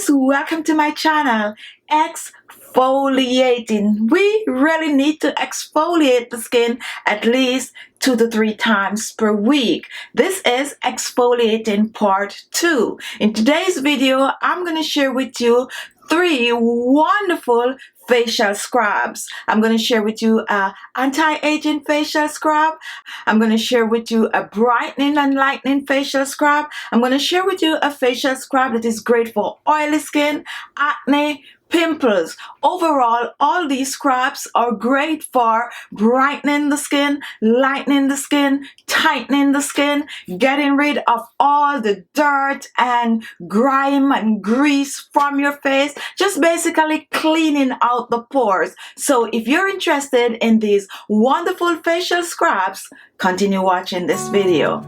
guys, welcome to my channel. Exfoliating. We really need to exfoliate the skin at least 2 to 3 times per week. This is exfoliating part 2. In today's video, I'm going to share with you 3 wonderful facial scrubs. I'm going to share with you a anti-aging facial scrub. I'm going to share with you a brightening and lightening facial scrub. I'm going to share with you a facial scrub that is great for oily skin, acne, pimples. Overall, all these scrubs are great for brightening the skin, lightening the skin, tightening the skin, getting rid of all the dirt and grime and grease from your face, just basically cleaning out the pores. So if you're interested in these wonderful facial scrubs, continue watching this video.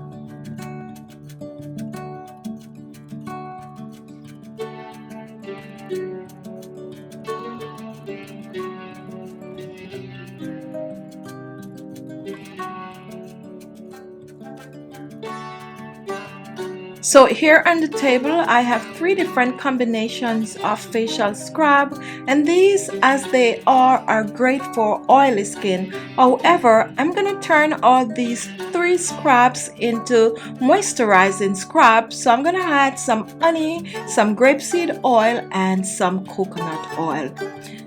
So here on the table I have 3 different combinations of facial scrub, and these as they are great for oily skin. However, I'm going to turn all these 3 scrubs into moisturizing scrubs. So I'm going to add some honey, some grapeseed oil and some coconut oil.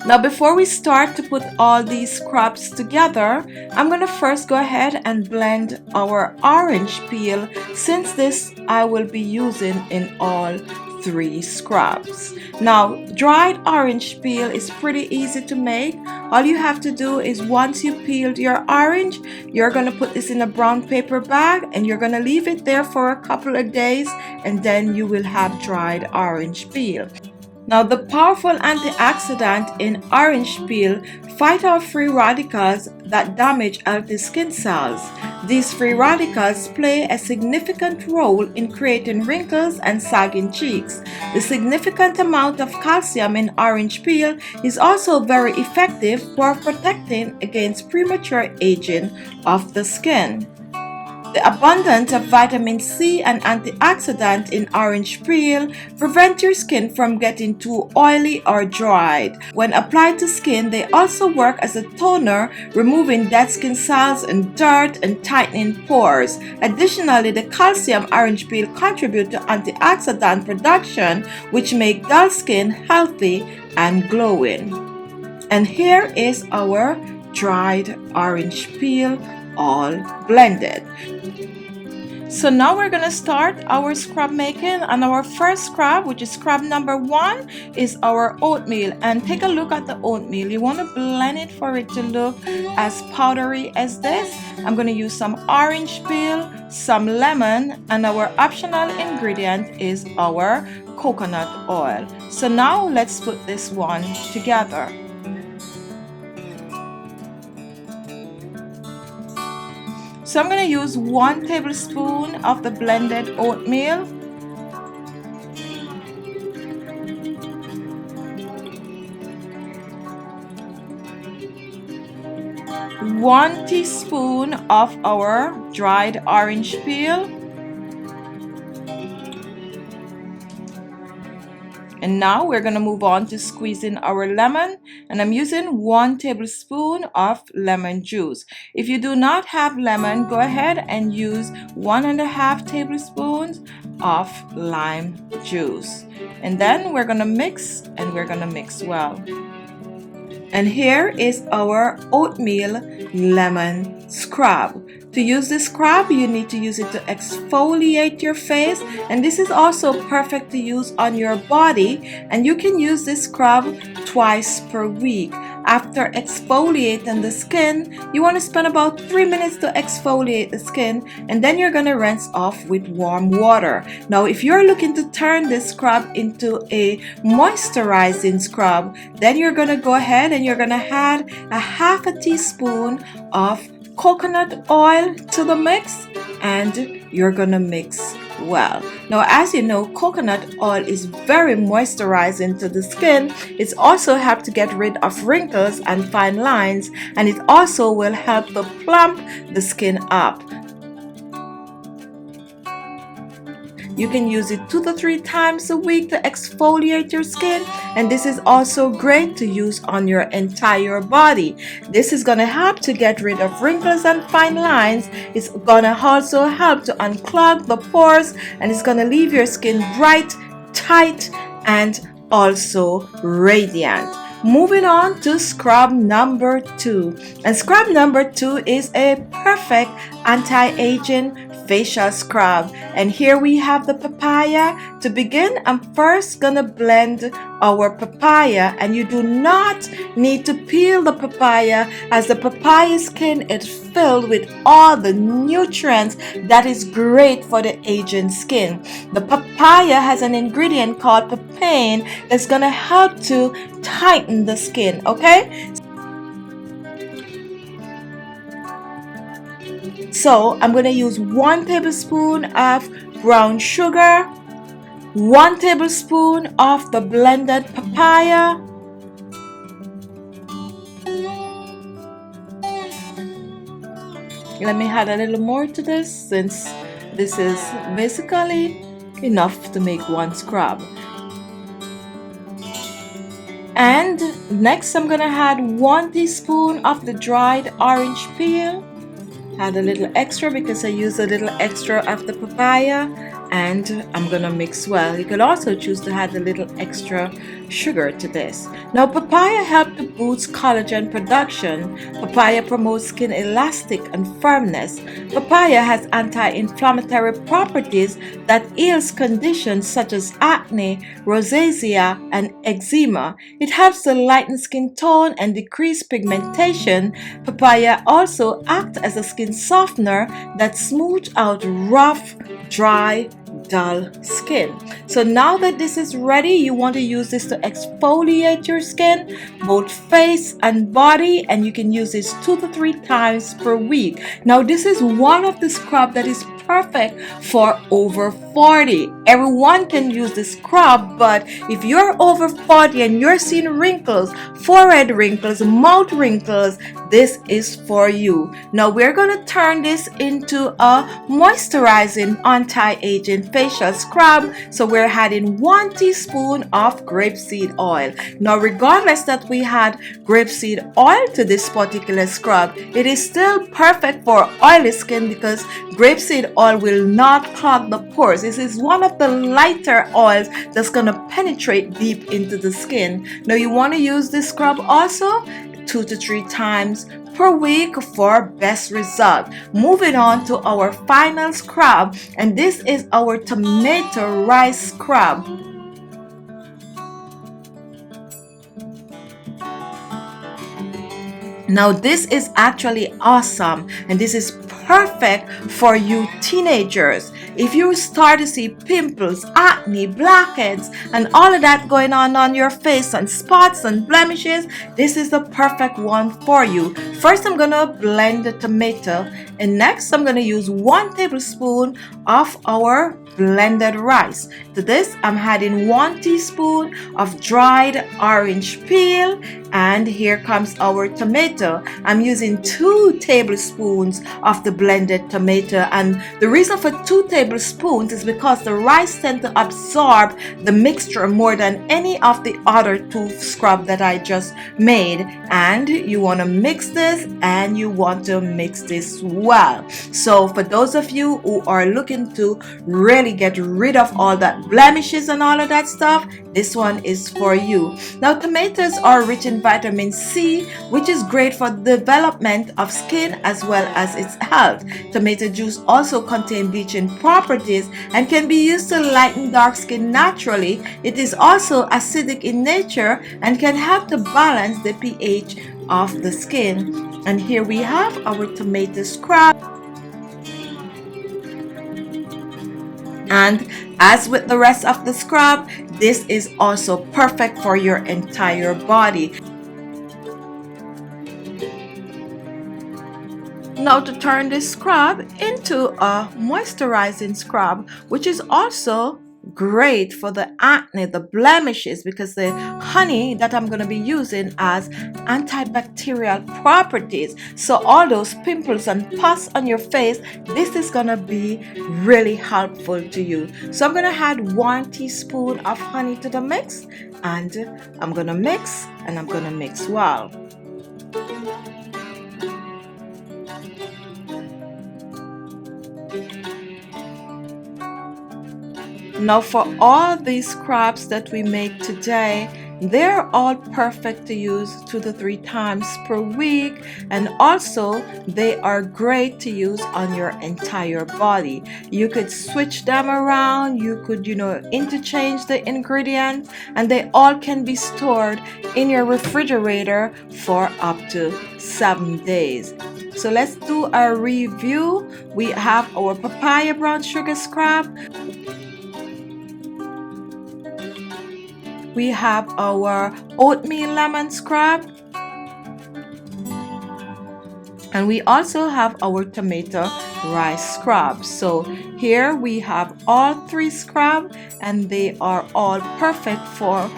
Now before we start to put all these scrubs together, I'm going to first go ahead and blend our orange peel, since this I will be using in all 3 scrubs. Now dried orange peel is pretty easy to make. All you have to do is once you peeled your orange, you're going to put this in a brown paper bag and you're going to leave it there for a couple of days, and then you will have dried orange peel. Now the powerful antioxidant in orange peel fight off free radicals that damage healthy skin cells. These free radicals play a significant role in creating wrinkles and sagging cheeks. The significant amount of calcium in orange peel is also very effective for protecting against premature aging of the skin. The abundance of vitamin C and antioxidant in orange peel prevent your skin from getting too oily or dried. When applied to skin, they also work as a toner, removing dead skin cells and dirt and tightening pores. Additionally, the calcium orange peel contribute to antioxidant production, which make dull skin healthy and glowing. And here is our dried orange peel all blended. So now we're gonna start our scrub making, and our first scrub, which is scrub number 1, is our oatmeal. And take a look at the oatmeal. You want to blend it for it to look as powdery as this. I'm gonna use some orange peel, some lemon, and our optional ingredient is our coconut oil. So now let's put this one together. So I'm going to use 1 tablespoon of the blended oatmeal, 1 teaspoon of our dried orange peel, and now we're going to move on to squeezing our lemon, and I'm using 1 tablespoon of lemon juice. If you do not have lemon, go ahead and use 1.5 tablespoons of lime juice. And then we're going to mix, and we're going to mix well. And here is our oatmeal lemon scrub. To use this scrub, you need to use it to exfoliate your face, and this is also perfect to use on your body, and you can use this scrub twice per week. After exfoliating the skin, you want to spend about 3 minutes to exfoliate the skin, and then you're going to rinse off with warm water. Now if you're looking to turn this scrub into a moisturizing scrub, then you're going to go ahead and you're going to add a 1/2 teaspoon of coconut oil to the mix, and you're gonna mix well. Now as you know, coconut oil is very moisturizing to the skin. It's also help to get rid of wrinkles and fine lines, and it also will help to plump the skin up. You can use it 2 to 3 times a week to exfoliate your skin, and this is also great to use on your entire body. This is going to help to get rid of wrinkles and fine lines. It's going to also help to unclog the pores, and it's going to leave your skin bright, tight, and also radiant. Moving on to scrub number 2. And scrub number 2 is a perfect anti-aging facial scrub. And here we have the papaya. To begin, I'm first gonna blend our papaya, and you do not need to peel the papaya, as the papaya skin is filled with all the nutrients that is great for the aging skin. The papaya has an ingredient called papain that's gonna help to tighten the skin, okay? So I'm going to use 1 tablespoon of brown sugar, 1 tablespoon of the blended papaya, let me add a little more to this, since this is basically enough to make 1 scrub. And next I'm gonna add 1 teaspoon of the dried orange peel. Add a little extra because I use a little extra of the papaya, and I'm gonna mix well. You could also choose to add a little extra sugar to this. Now, papaya helps to boost collagen production. Papaya promotes skin elastic and firmness. Papaya has anti-inflammatory properties that heals conditions such as acne, rosacea, and eczema. It helps to lighten skin tone and decrease pigmentation. Papaya also acts as a skin softener that smooths out rough, dry, dull skin. So now that this is ready, you want to use this to exfoliate your skin, both face and body, and you can use this 2 to 3 times per week. Now this is one of the scrub that is perfect for over 40. Everyone can use this scrub, but if you're over 40 and you're seeing wrinkles, forehead wrinkles, mouth wrinkles, this is for you. Now we're going to turn this into a moisturizing anti-aging facial scrub. So we're adding 1 teaspoon of grapeseed oil. Now regardless that we had grapeseed oil to this particular scrub, it is still perfect for oily skin because grapeseed oil will not clog the pores. This is one of the lighter oils that's going to penetrate deep into the skin. Now you want to use this scrub also 2 to 3 times per week for best result. Moving on to our final scrub, and this is our tomato rice scrub. Now this is actually awesome, and this is perfect for you teenagers. If you start to see pimples, acne, blackheads, and all of that going on your face, and spots and blemishes, this is the perfect one for you. First, I'm gonna blend the tomato, and next I'm gonna use 1 tablespoon of our blended rice. To this, I'm adding 1 teaspoon of dried orange peel, and here comes our tomato. I'm using 2 tablespoons of the blended tomato, and the reason for 2 tablespoons is because the rice tends to absorb the mixture more than any of the other 2 scrub that I just made. And you want to mix this, and you want to mix this well. So for those of you who are looking to really get rid of all that blemishes and all of that stuff, this one is for you. Now tomatoes are rich in vitamin C, which is great for the development of skin as well as its health. Tomato juice also contains bleaching properties and can be used to lighten dark skin naturally. It is also acidic in nature and can help to balance the pH of the skin. And here we have our tomato scrub. And as with the rest of the scrub, this is also perfect for your entire body. Now to turn this scrub into a moisturizing scrub, which is also great for the acne, the blemishes, because the honey that I'm going to be using has antibacterial properties. So all those pimples and pus on your face, this is going to be really helpful to you. So I'm going to add 1 teaspoon of honey to the mix, and I'm going to mix and I'm going to mix well. Now for all these scrubs that we make today, they're all perfect to use 2 to 3 times per week, and also they are great to use on your entire body. You could switch them around, you could interchange the ingredients, and they all can be stored in your refrigerator for up to 7 days. So let's do a review. We have our papaya brown sugar scrub. We have our oatmeal lemon scrub, and we also have our tomato rice scrub. So here we have all 3 scrubs, and they are all perfect for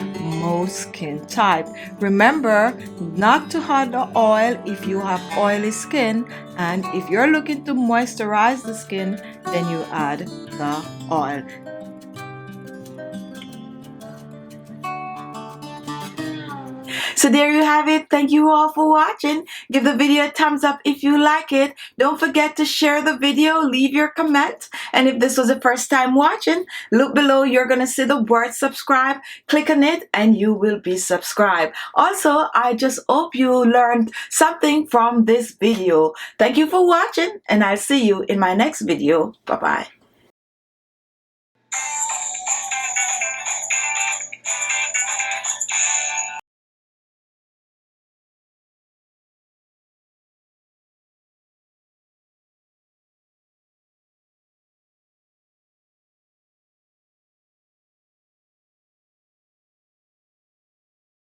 most skin type. Remember not to add the oil if you have oily skin, and if you're looking to moisturize the skin, then you add the oil. So there you have it. Thank you all for watching. Give the video a thumbs up if you like it. Don't forget to share the video, leave your comment. And if this was the first time watching, look below. You're going to see the word subscribe. Click on it and you will be subscribed. Also, I just hope you learned something from this video. Thank you for watching, and I'll see you in my next video. Bye-bye.